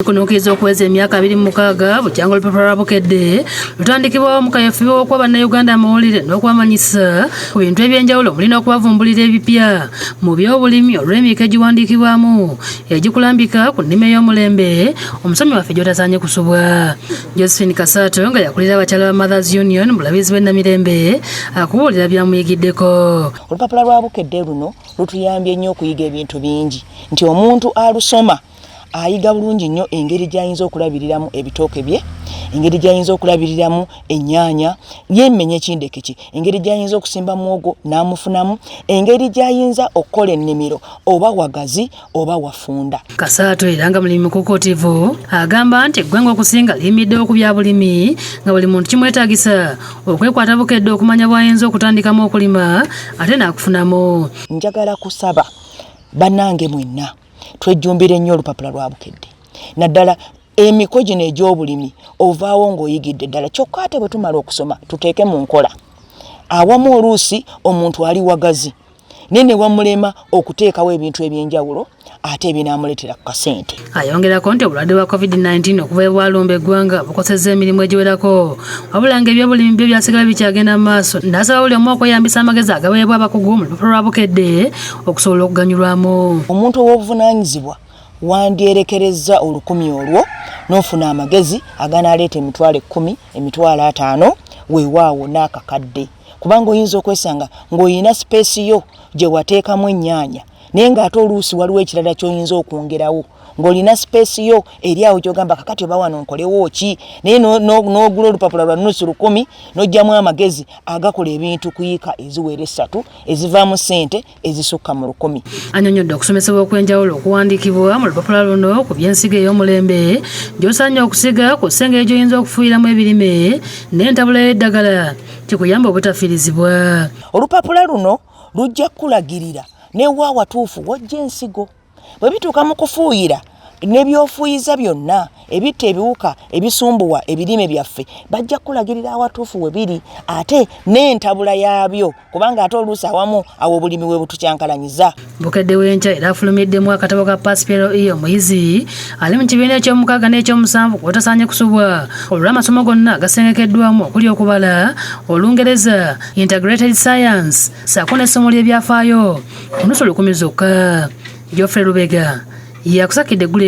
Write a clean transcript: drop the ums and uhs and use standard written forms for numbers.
Kunokiza okweza emyaka 26 bukyanga olupapula lwabukedde lutandikibwawo mu kayafiwa okwa bannayuganda amawulire n'okwamanyisa ku bintu ebyenjawulo mulina okubavumbulira ebipya mu by'obulimi olw'emiiko egiwandiikibwamu egikulambika ku nnima ey'omulembe omusomi waffe gy'otasaanye kusubwa. Josephine Kasaato nga yakulira abakyala ba Mothers Union mu Bulabizi bw'e Namirembe akubuulira byamuyigiddeko. Olupapula lwabukedde luno lutuyambye nnyo okuyiga ebintu bingi nti omuntu alusoma ayiga bulungi nnyo engeri gy'ayinza okulabiriramu ebitooke bye, engeri gy'ayinza okulabiriramu ennyaanya, yemmenye ekindeke ki, engeri gy'ayinza okusimba muwogo n'amufunamu, engeri gy'ayinza okukola ennimiro oba wagazi oba wafunda. Kasaato era nga mulimi mukuukutivu agamba nti eggwanga okusinga liyimiddewo ku bya bulimi nga buli muntu kimwetaagisa okwekwata bukedde okumanya bw'ayinza okutandikamu okulima ate n'akufunamu. Njagala kusaba bannange mwenna twejjumbire nnyo olupapula lwabukedde naddala emiko gino egy'obulimi ovaawo ng'oyigidde ddala kyokka ate bwe tumala okusoma tuteeke mu nkola awamu oluusi omuntu ali wagazi naye ne wamulema okuteekawo ebintu ebyenjawulo ate ebinaamuleetera ku kasente. Ayongerako nti obulwadde bwa COVID-19 okuva ebwalumba eggwanga bukosezza emirimu egiwerako wabula nga ebyobulimi byo byasigala bikyagenda mu maaso n'asaba buli omu okweyambisa amagezi agaweebwa abakugu mu lupapula lwabukedde okusobola okuganyulwamu. Omuntu ow'obuvunaanyizibwa wandyerekerezza olukumi olwo n'ofuna amagezi aganaaleeta emitwalo 10, emitwalo 5 weewaawo n'akakadde kubanga oyinza okwesanga ng'oyina sipeesi yo gye wateekamu ennyaanya naye ng'ate oluusi waliwo ekirala ky'oyinza okwongerawo ng'olina sipeesi yo eri awo gy'ogamba kakati oba wano nkolewo ki naye n'ogula olupapula lwa nusu 10 n'oggyamu amagezi agakola ebintu kuyiika eziwera 3 ezivaamu ssente ezisukka mu 10. Annyonnyodde okusomesebwa okw'enjawulo okuwandiikibwa mu lupapula luno ku by'ensigo ey'omulembe gy'osaanye okusiga ku ssengeri gy'oyinza okufuuyiramu ebirime n'entabula y'eddagala kikuyamba obutafiirizibwa. Olupapula luno lujja kulagirira newa watuufu wajja ensigo bwe bituuka mu kufuuyira n'ebyofuuyiza byonna ebitta ebiwuka ebisumbuwa ebirime byaffe bajja kulagirira awatuufu we biri ate n'entabula yaabyo kubanga ate oluusi awamu awo obulimi we butukyankalanyiza. Bukedde w'enkya era afulumiddemu akatabo ka Paspero E omuyizi ali mu kibiina eky'omukaaga n'ekyomusanvu kwotasaanye kusubwa olw'amasomo gonna gasengekeddwamu okuli okubala Olungereza, Integrated Science ssaako n'essomo ly'ebyafaayo ku nusu 10 zokka. Geoffrey Lubega yakusakidde eggulu eno.